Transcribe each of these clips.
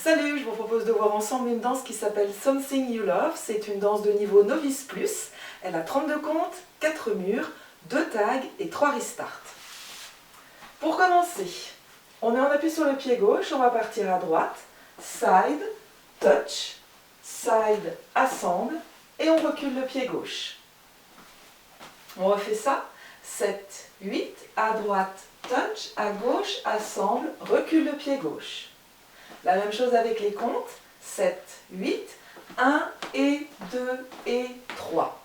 Salut, je vous propose de voir ensemble une danse qui s'appelle Something You Love. C'est une danse de niveau Novice Plus. Elle a 32 comptes, 4 murs, 2 tags et 3 restarts. Pour commencer, on est en appui sur le pied gauche, on va partir à droite, side, touch, side, assemble, et on recule le pied gauche. On refait ça, 7, 8, à droite, touch, à gauche, assemble, recule le pied gauche. La même chose avec les comptes, 7, 8, 1 et 2 et 3.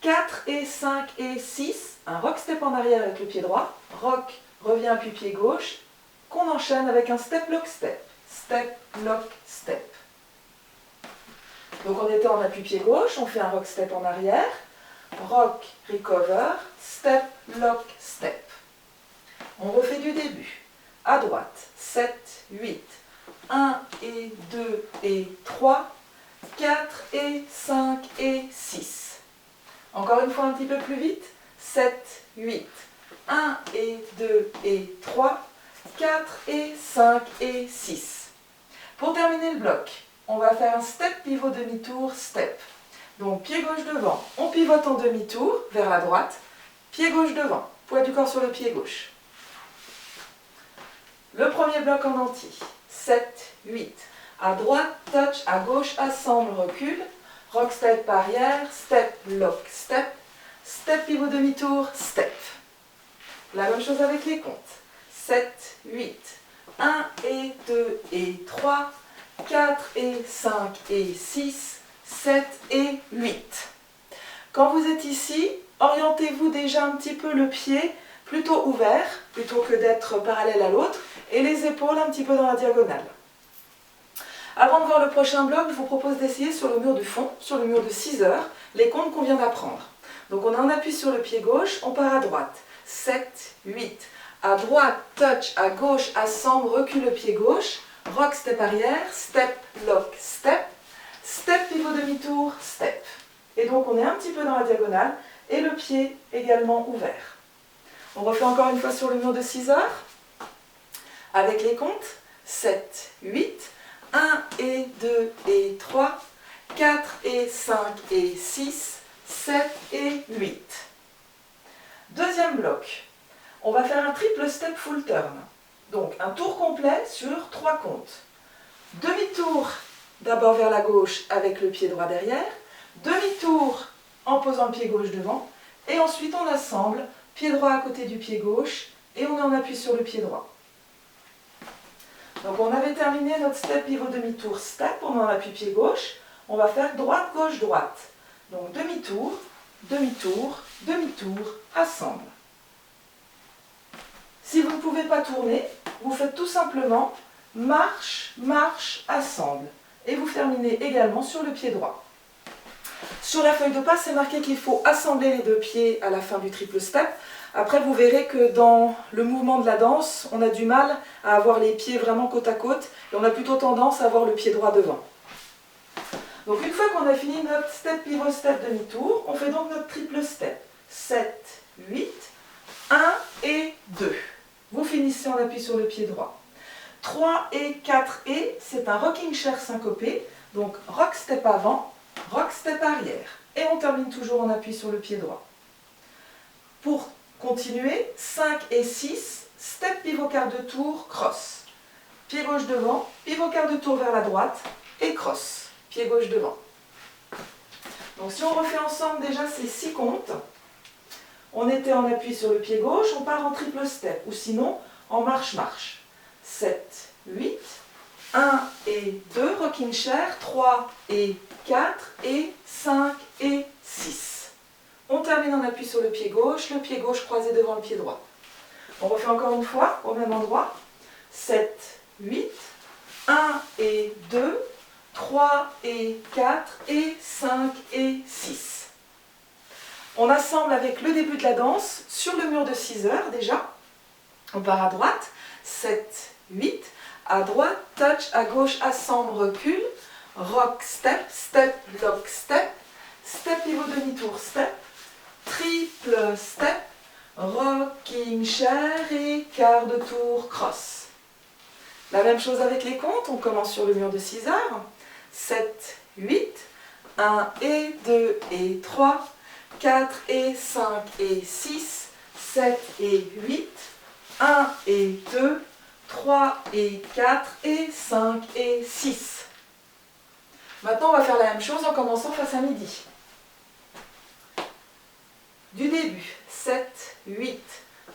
4 et 5 et 6, un rock step en arrière avec le pied droit, rock, revient puis pied gauche, qu'on enchaîne avec un step, lock, step, step, lock, step. Donc on était en appui pied gauche, on fait un rock step en arrière, rock, recover, step, lock, step. On refait du début. À droite, 7, 8, 1 et 2 et 3, 4 et 5 et 6. Encore une fois un petit peu plus vite, 7, 8, 1 et 2 et 3, 4 et 5 et 6. Pour terminer le bloc, on va faire un step pivot demi-tour step. Donc pied gauche devant, on pivote en demi-tour vers la droite, pied gauche devant, poids du corps sur le pied gauche. Le premier bloc en entier, 7, 8, à droite, touch, à gauche, assemble, recule, rock step arrière, step, lock, step, step pivot demi-tour, step. La même chose avec les comptes, 7, 8, 1 et 2 et 3, 4 et 5 et 6, 7 et 8. Quand vous êtes ici, orientez-vous déjà un petit peu le pied plutôt ouvert, plutôt que d'être parallèle à l'autre, et les épaules un petit peu dans la diagonale. Avant de voir le prochain bloc, je vous propose d'essayer sur le mur du fond, sur le mur de 6 heures, les comptes qu'on vient d'apprendre. Donc on a un appui sur le pied gauche, on part à droite. 7, 8, à droite, touch, à gauche, assemble, recule le pied gauche, rock step arrière, step, lock, step, step pivot demi-tour, step. Et donc on est un petit peu dans la diagonale et le pied également ouvert. On refait encore une fois sur le mur de 6 heures, avec les comptes, 7, 8, 1 et 2 et 3, 4 et 5 et 6, 7 et 8. Deuxième bloc, on va faire un triple step full turn. Donc un tour complet sur 3 comptes. Demi-tour d'abord vers la gauche avec le pied droit derrière, demi-tour en posant le pied gauche devant, et ensuite on assemble, pied droit à côté du pied gauche, et on est en appui sur le pied droit. Donc on avait terminé notre step pivot demi-tour step, on est en appui pied gauche, on va faire droite, gauche, droite. Donc demi-tour, demi-tour, demi-tour, assemble. Si vous ne pouvez pas tourner, vous faites tout simplement marche, marche, assemble. Et vous terminez également sur le pied droit. Sur la feuille de pas, c'est marqué qu'il faut assembler les deux pieds à la fin du triple step. Après, vous verrez que dans le mouvement de la danse, on a du mal à avoir les pieds vraiment côte à côte et on a plutôt tendance à avoir le pied droit devant. Donc une fois qu'on a fini notre step pivot step demi-tour, on fait donc notre triple step. 7, 8, 1 et 2. Vous finissez en appui sur le pied droit. 3 et 4 et, c'est un rocking chair syncopé, donc rock step avant, rock step arrière. Et on termine toujours en appui sur le pied droit. Pour continuer, 5 et 6, step pivot quart de tour, cross. Pied gauche devant, pivot quart de tour vers la droite et cross. Pied gauche devant. Donc si on refait ensemble déjà ces 6 comptes, on était en appui sur le pied gauche, on part en triple step, ou sinon en marche-marche. 7, 8, 1 et 2, rocking chair, 3 et 4 et 5 et 6. On termine en appui sur le pied gauche croisé devant le pied droit. On refait encore une fois au même endroit. 7, 8, 1 et 2, 3 et 4 et 5 et 6. On assemble avec le début de la danse sur le mur de 6 heures déjà. On part à droite, 7, 8. À droite, touch, à gauche, assemble, recule. Rock, step, step, lock, step. Step, pivot, demi-tour, step. Triple step. Rocking chair et quart de tour, cross. La même chose avec les comptes, on commence sur le mur de 6 heures. 7, 8. 1 et 2 et 3. 4 et 5 et 6. 7 et 8. 1 et 2, 3 et 4 et 5 et 6. Maintenant, on va faire la même chose en commençant face à midi. Du début, 7, 8,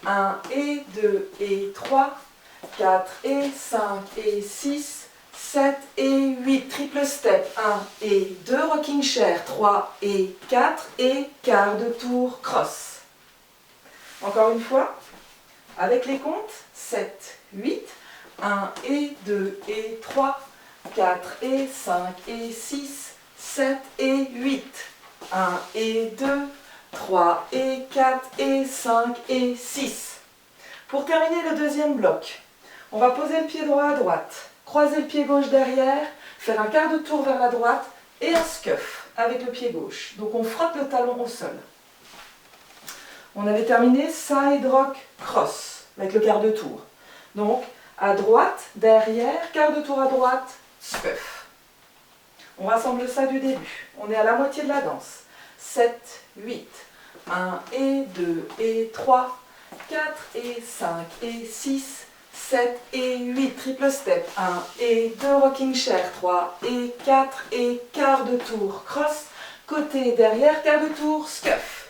1 et 2 et 3, 4 et 5 et 6, 7 et 8, triple step, 1 et 2, rocking chair, 3 et 4 et quart de tour, cross. Encore une fois. Avec les comptes, 7, 8, 1 et 2 et 3, 4 et 5 et 6, 7 et 8, 1 et 2, 3 et 4 et 5 et 6. Pour terminer le deuxième bloc, on va poser le pied droit à droite, croiser le pied gauche derrière, faire un quart de tour vers la droite et un scuff avec le pied gauche. Donc on frotte le talon au sol. On avait terminé side rock cross avec le quart de tour. Donc à droite, derrière, quart de tour à droite, scuff. On rassemble ça du début. On est à la moitié de la danse. 7, 8, 1 et 2 et 3, 4 et 5 et 6, 7 et 8, triple step, 1 et 2, rocking chair, 3 et 4 et quart de tour, cross, côté, derrière, quart de tour, scuff.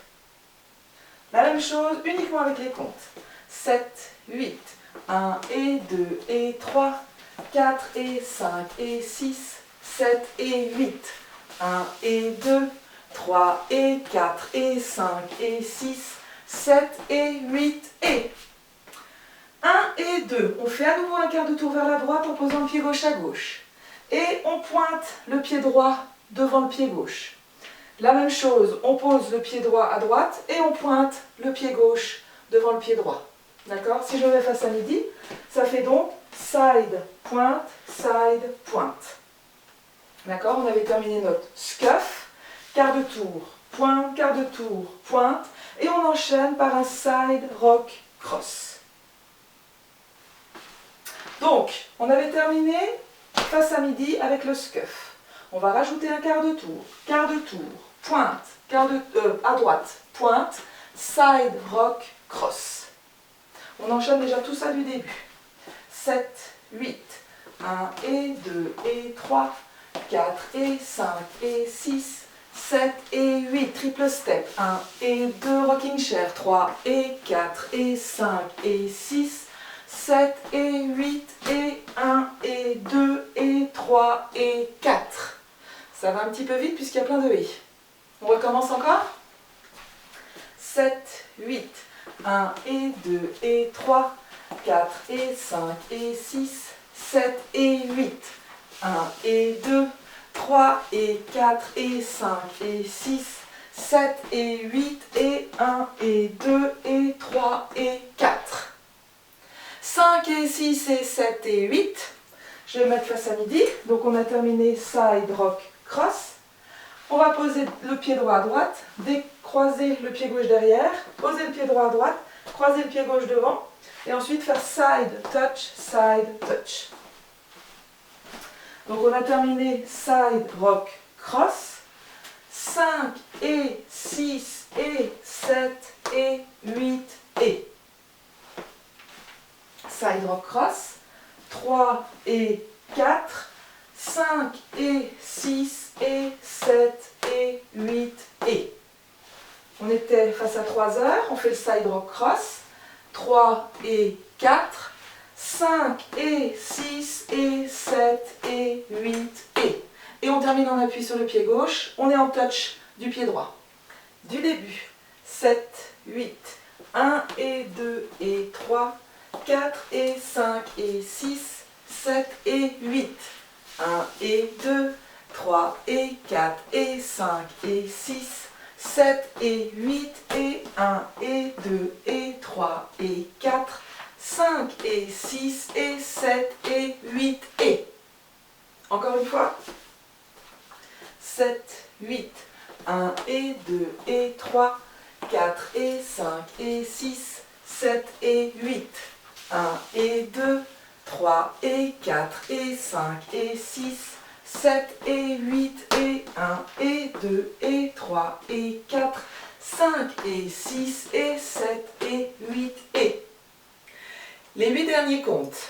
La même chose uniquement avec les comptes. 7, 8, 1 et 2 et 3, 4 et 5 et 6, 7 et 8, 1 et 2, 3 et 4 et 5 et 6, 7 et 8 et 1 et 2. On fait à nouveau un quart de tour vers la droite en posant le pied gauche à gauche. Et on pointe le pied droit devant le pied gauche. La même chose, on pose le pied droit à droite et on pointe le pied gauche devant le pied droit. D'accord? Si je vais face à midi, ça fait donc side, pointe, side, pointe. D'accord? On avait terminé notre scuff, quart de tour, pointe, quart de tour, pointe, et on enchaîne par un side rock cross. Donc, on avait terminé face à midi avec le scuff. On va rajouter un quart de tour, pointe, à droite, pointe, side, rock, cross. On enchaîne déjà tout ça du début. 7, 8, 1 et 2 et 3, 4 et 5 et 6, 7 et 8, triple step, 1 et 2, rocking chair, 3 et 4 et 5 et 6, 7 et 8 et 1 et 2 et 3 et 4. Ça va un petit peu vite puisqu'il y a plein de et. On recommence encore. 7, 8, 1 et 2 et 3, 4 et 5 et 6, 7 et 8, 1 et 2, 3 et 4 et 5 et 6, 7 et 8 et 1 et 2 et 3 et 4. 5 et 6 et 7 et 8. Je vais mettre face à midi. Donc on a terminé side rock cross. On va poser le pied droit à droite, décroiser le pied gauche derrière, poser le pied droit à droite, croiser le pied gauche devant, et ensuite faire side touch. Donc on a terminé side rock cross, 5 et 6 et 7 et 8 et side rock cross, 3 et 4, 5 et 6 et 7 et 8 et. On était face à 3 heures, on fait le side rock cross, 3 et 4, 5 et 6 et 7 et 8 et. Et on termine en appui sur le pied gauche, on est en touch du pied droit. Du début, 7, 8, 1 et 2 et 3, 4 et 5 et 6, 7 et 8. 1 et 2, 3 et 4 et 5 et 6, 7 et 8 et 1 et 2 et 3 et 4, 5 et 6 et 7 et 8 et. Encore une fois. 7, 8, 1 et 2 et 3, 4 et 5 et 6, 7 et 8, 1 et 2, 3 et 4 et 5 et 6, 7 et 8 et 1 et 2 et 3 et 4, 5 et 6 et 7 et 8 et. Les 8 derniers comptes.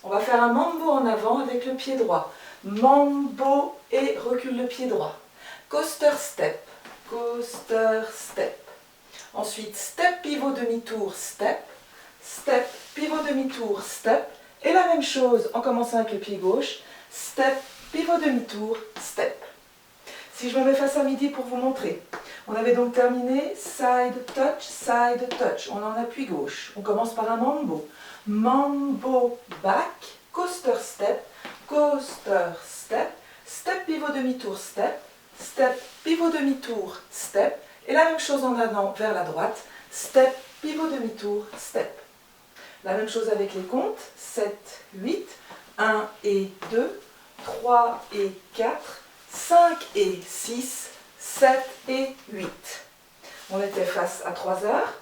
On va faire un mambo en avant avec le pied droit. Mambo et recule le pied droit. Coaster step, coaster step. Ensuite, step, pivot, demi-tour, step. Step, pivot, demi-tour, step. Et la même chose en commençant avec le pied gauche. Step, pivot, demi-tour, step. Si je me mets face à midi pour vous montrer. On avait donc terminé side touch, on en appuie gauche. On commence par un mambo. Mambo back, coaster step, step pivot demi-tour step, step pivot demi-tour step, et la même chose en allant vers la droite, step pivot demi-tour step. La même chose avec les comptes, 7, 8, 1 et 2, 3 et 4, 5 et 6, 7 et 8. On était face à 3 heures.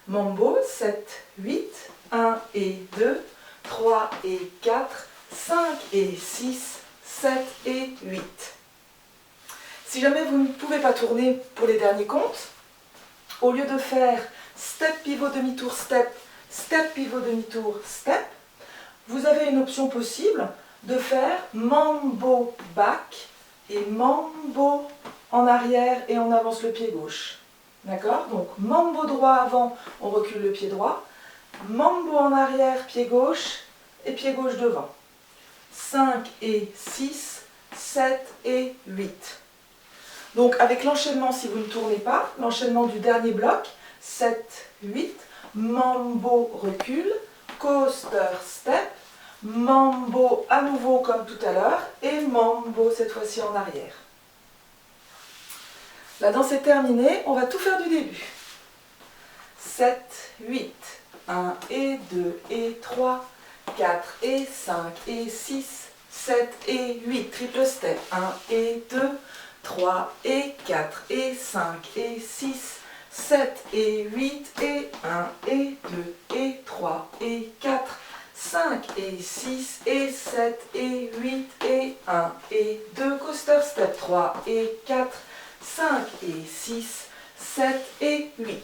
Mambo, 7, 8, 1 et 2, 3 et 4, 5 et 6, 7 et 8. Si jamais vous ne pouvez pas tourner pour les derniers comptes, au lieu de faire step pivot demi-tour step, step pivot demi-tour step, vous avez une option possible de faire mambo back et mambo en arrière et on avance le pied gauche. D'accord? Donc mambo droit avant, on recule le pied droit. Mambo en arrière, pied gauche et pied gauche devant. 5 et 6, 7 et 8. Donc avec l'enchaînement, si vous ne tournez pas, l'enchaînement du dernier bloc, 7, 8, mambo recule, coaster step, mambo à nouveau comme tout à l'heure et mambo cette fois-ci en arrière. La danse est terminée, on va tout faire du début. 7, 8, 1 et 2 et 3, 4 et 5 et 6, 7 et 8, triple step, 1 et 2, 3 et 4 et 5 et 6, 7 et 8 et 1 et 2 et 3 et 4, 5 et 6 et 7 et 8 et 1 et 2, coaster step, 3 et 4, 5 et 6, 7 et 8.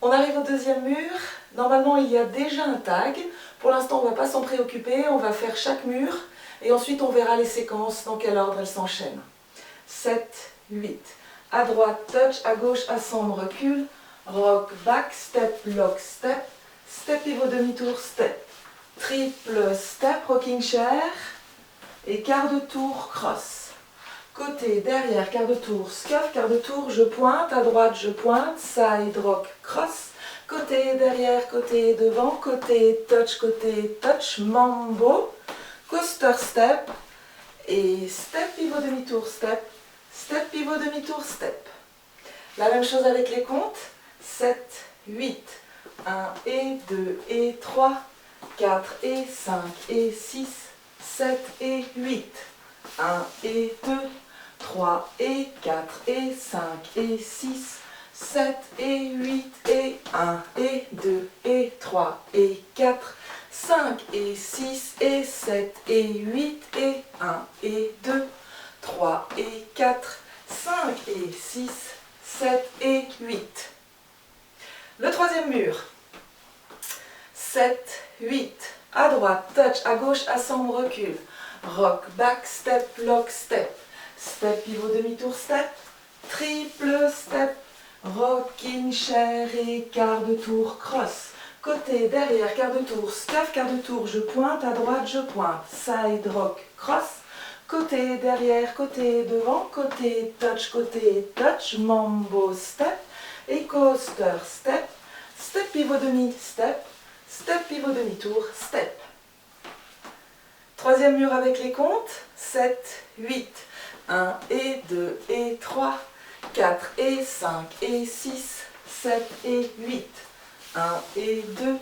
On arrive au deuxième mur. Normalement, il y a déjà un tag. Pour l'instant, on ne va pas s'en préoccuper. On va faire chaque mur. Et ensuite, on verra les séquences, dans quel ordre elles s'enchaînent. 7, 8. À droite, touch. À gauche, assemble, recule. Rock, back, step, lock, step. Step, pivot, demi-tour, step. Triple step, rocking chair. Et quart de tour, cross. Côté, derrière, quart de tour, scuff, quart de tour, je pointe, à droite, je pointe, side, rock, cross, côté, derrière, côté, devant, côté, touch, mambo, coaster step, et step, pivot, demi-tour, step, pivot, demi-tour, step. La même chose avec les comptes, 7, 8, 1 et 2 et 3, 4 et 5 et 6, 7 et 8, 1 et 2, 3 et 4 et 5 et 6, 7 et 8 et 1 et 2 et 3 et 4, 5 et 6 et 7 et 8 et 1 et 2, 3 et 4, 5 et 6, 7 et 8. Le troisième mur. 7, 8. À droite, touch, à gauche, assemble, recule. Rock, back, step, lock, step. Step, pivot, demi-tour, step. Triple step. Rocking chair et quart de tour, cross. Côté, derrière, quart de tour, scuff, quart de tour, je pointe, à droite, je pointe. Side, rock, cross. Côté, derrière, côté, devant, côté, touch, mambo, step. Et coaster, step. Step, pivot, demi, step. Step, pivot, demi-tour, step. Troisième mur avec les comptes. 7, 8. 1 et 2 et 3. 4 et 5 et 6. 7 et 8. 1 et 2.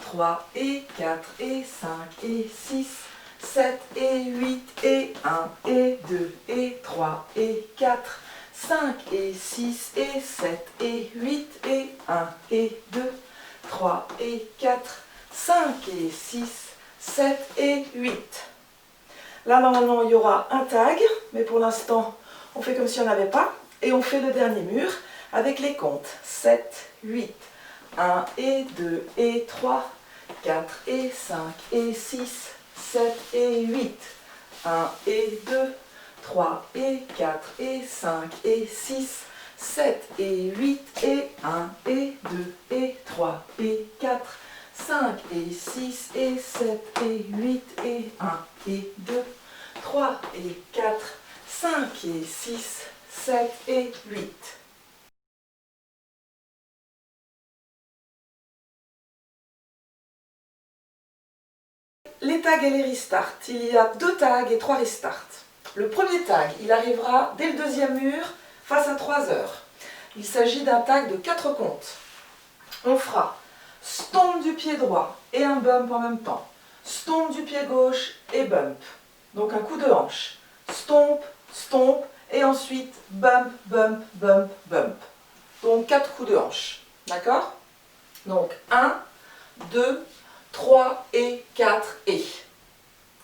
3 et 4 et 5 et 6. 7 et 8 et 1 et 2 et 3 et 4. 5 et 6 et 7 et 8 et 1 et 2, 3 et 4, 5 et 6, 7 et 8. Là, normalement, il y aura un tag, mais pour l'instant, on fait comme si on n'avait pas. Et on fait le dernier mur avec les comptes. 7, 8, 1 et 2 et 3, 4 et 5 et 6, 7 et 8, 1 et 2, 3 et 4 et 5 et 6, 7 et 8 et 1 et 2 et 3 et 4, 5 et 6 et 7 et 8 et 1 et 2, 3 et 4, 5 et 6, 7 et 8. Les tags et les restarts. Il y a 2 tags et 3 restarts. Le premier tag, il arrivera dès le deuxième mur face à 3 heures. Il s'agit d'un tag de 4 comptes. On fera stomp du pied droit et un bump en même temps. Stomp du pied gauche et bump. Donc un coup de hanche. Stomp, stomp et ensuite bump, bump, bump, bump. Donc 4 coups de hanche. D'accord? Donc 1, 2, 3 et 4 et.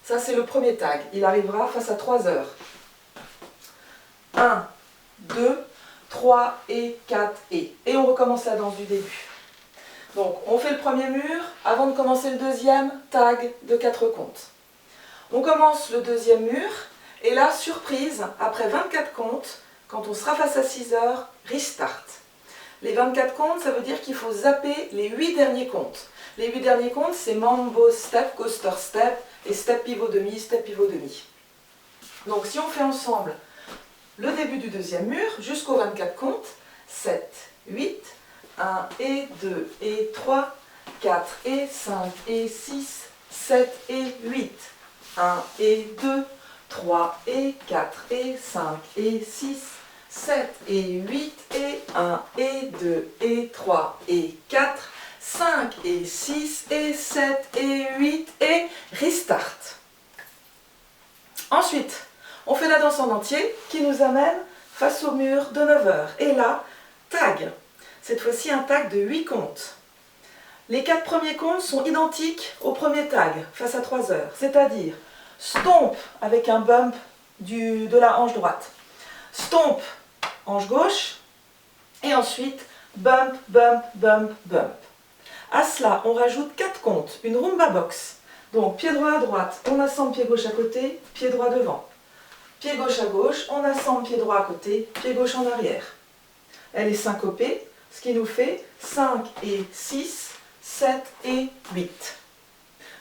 Ça, c'est le premier tag. Il arrivera face à 3 heures. 1, 2, 3 et 4 et. Et on recommence la danse du début. Donc, on fait le premier mur. Avant de commencer le deuxième, tag de 4 comptes. On commence le deuxième mur. Et là, surprise, après 24 comptes, quand on sera face à 6 heures, restart. Les 24 comptes, ça veut dire qu'il faut zapper les 8 derniers comptes. Les 8 derniers comptes, c'est mambo step, coaster step, et step pivot demi, step pivot demi. Donc si on fait ensemble le début du deuxième mur jusqu'aux 24 comptes, 7, 8, 1 et 2 et 3, 4 et 5 et 6, 7 et 8, 1 et 2, 3 et 4 et 5 et 6, 7 et 8 et 1 et 2 et 3 et 4, 5 et 6 et 7 et 8 et restart. Ensuite, on fait la danse en entier qui nous amène face au mur de 9 heures. Et là, tag. Cette fois-ci, un tag de 8 comptes. Les 4 premiers comptes sont identiques au premier tag face à 3 heures. C'est-à-dire, stomp avec un bump de la hanche droite. Stomp, hanche gauche. Et ensuite, bump, bump, bump, bump. À cela, on rajoute 4 comptes, une rumba box. Donc, pied droit à droite, on assemble pied gauche à côté, pied droit devant. Pied gauche à gauche, on assemble pied droit à côté, pied gauche en arrière. Elle est syncopée, ce qui nous fait 5 et 6, 7 et 8.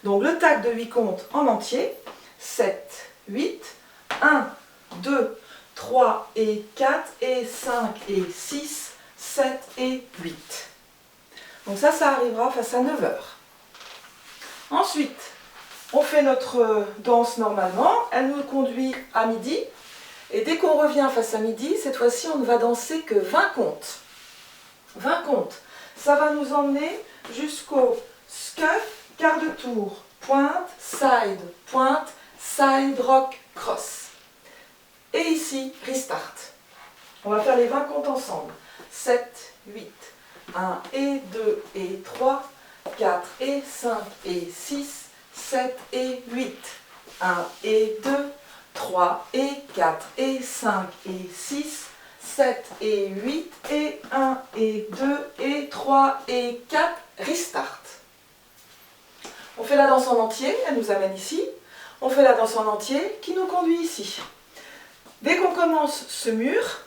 Donc, le tag de 8 comptes en entier, 7, 8, 1, 2, 3 et 4 et 5 et 6, 7 et 8. Donc ça arrivera face à 9 heures. Ensuite, on fait notre danse normalement. Elle nous conduit à midi. Et dès qu'on revient face à midi, cette fois-ci, on ne va danser que 20 comptes. 20 comptes. Ça va nous emmener jusqu'au scuff, quart de tour, pointe, side, rock, cross. Et ici, restart. On va faire les 20 comptes ensemble. 7, 8. 1 et 2 et 3, 4 et 5 et 6, 7 et 8, 1 et 2, 3 et 4 et 5 et 6, 7 et 8 et 1 et 2 et 3 et 4, restart. On fait la danse en entier, elle nous amène ici. On fait la danse en entier qui nous conduit ici. Dès qu'on commence ce mur,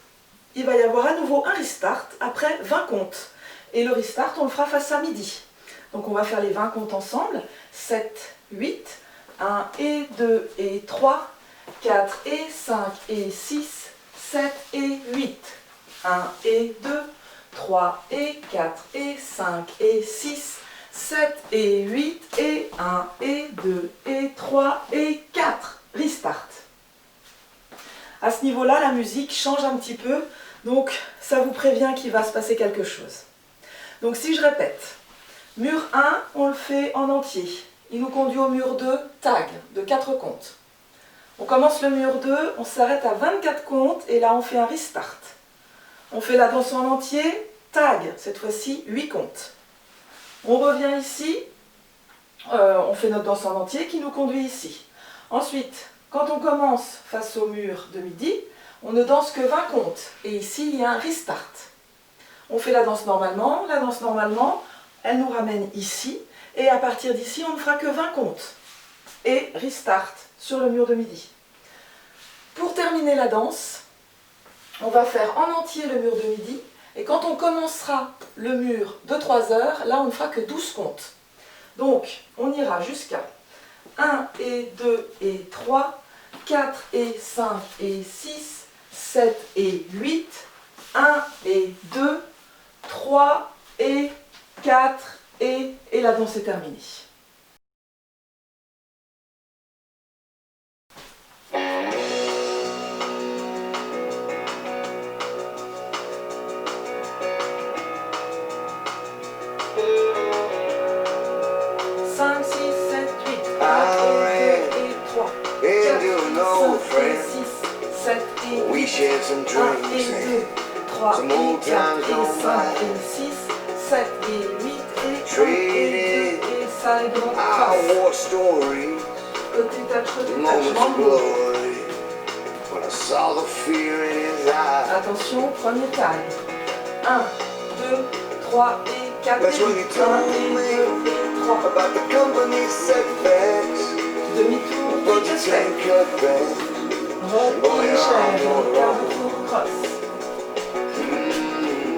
il va y avoir à nouveau un restart après 20 comptes. Et le restart, on le fera face à midi. Donc on va faire les 20 comptes ensemble. 7, 8, 1 et 2 et 3, 4 et 5 et 6, 7 et 8. 1 et 2, 3 et 4 et 5 et 6, 7 et 8 et 1 et 2 et 3 et 4. Restart. À ce niveau-là, la musique change un petit peu, donc ça vous prévient qu'il va se passer quelque chose. Donc si je répète, mur 1, on le fait en entier. Il nous conduit au mur 2, tag, de 4 comptes. On commence le mur 2, on s'arrête à 24 comptes et là on fait un restart. On fait la danse en entier, tag, cette fois-ci 8 comptes. On revient ici, on fait notre danse en entier qui nous conduit ici. Ensuite, quand on commence face au mur de midi, on ne danse que 20 comptes. Et ici, il y a un restart. On fait la danse normalement, elle nous ramène ici. Et à partir d'ici, on ne fera que 20 comptes. Et restart sur le mur de midi. Pour terminer la danse, on va faire en entier le mur de midi. Et quand on commencera le mur de 3 heures, là, on ne fera que 12 comptes. Donc, on ira jusqu'à 1 et 2 et 3, 4 et 5 et 6, 7 et 8, 1 et 2, 3 et 4 et la danse est terminée. We shared some dreams and some old times gone by. Traded our war stories, moments of glory, when I saw the fear in his eyes. Attention, premier tag. 1, 2, 3 et 4. That's when he told me about the company's setbacks, Demi-tour, budgets and cutbacks.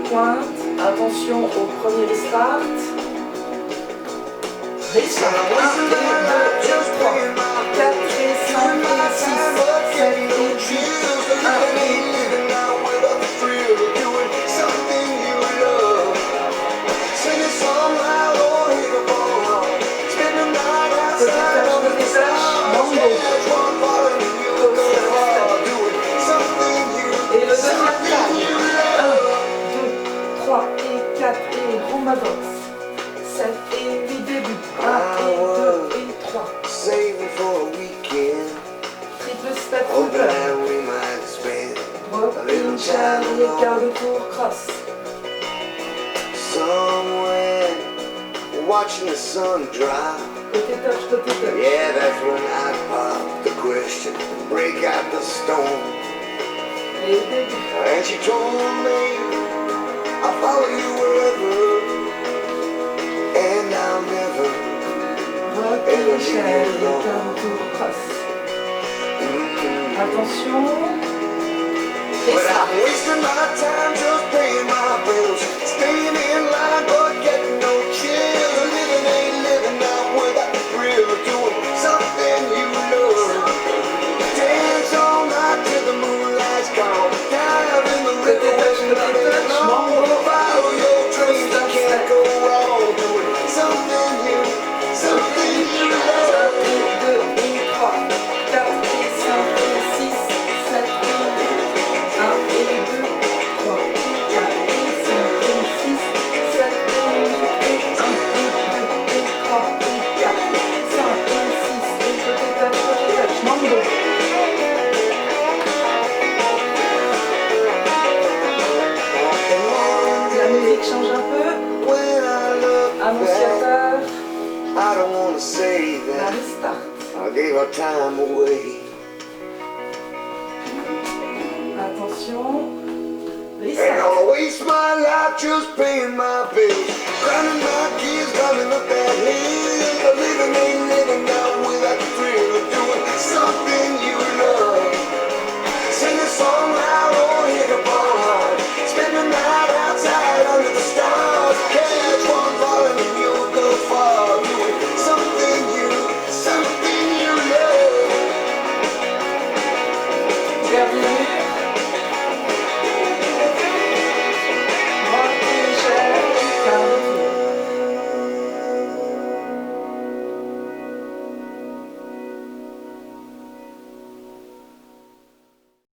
Pointe, attention au premier restart. Restart, 1 et 2 et 3, 4 et 5 et 6, 7 et 8, 1 et 7 et 8 début, 1 et 2 et 3. Saving for a weekend, Triple step hoping footer. that we might spend Drop in chariot, quart de tour, cross. somewhere, watching the sun drop. Côté touch, côté touch. Yeah, that's when I pop the question, break out the stone. Et début. And she told me, I'll follow you wherever, and I'll never. Drop in chariot, quart de tour, cross. Attention. But I'm wasting my time just paying my bills, staying in line but getting no chills. Living ain't living out without the thrill of doing something you love. Dance all night till the moonlight's gone. Dive in the river when nothing on. Follow your dreams, you can't go wrong. Doing something you love. 1 et 2 et 3, 4 et 5 et 6, 7 et 8, 1 et 2, 3, 4 et 5 et 6, 7 et 8 et 1 et 2 et 3 et 4, 5 et 6 et côté touch, mambo. La musique change un peu, When I look back, annonciateur, I don't wanna say la that restart. I gave our time away. Attention, Ain't restart. gonna waste my life just paying my bills, grinding my gears, climbing up that hill. Living ain't living out without the thrill of doing something you love. Sing a song loud or hit a bar, spend the night outside under the stars. Catch one falling and you'll go far. Doing something you love. Bienvenue.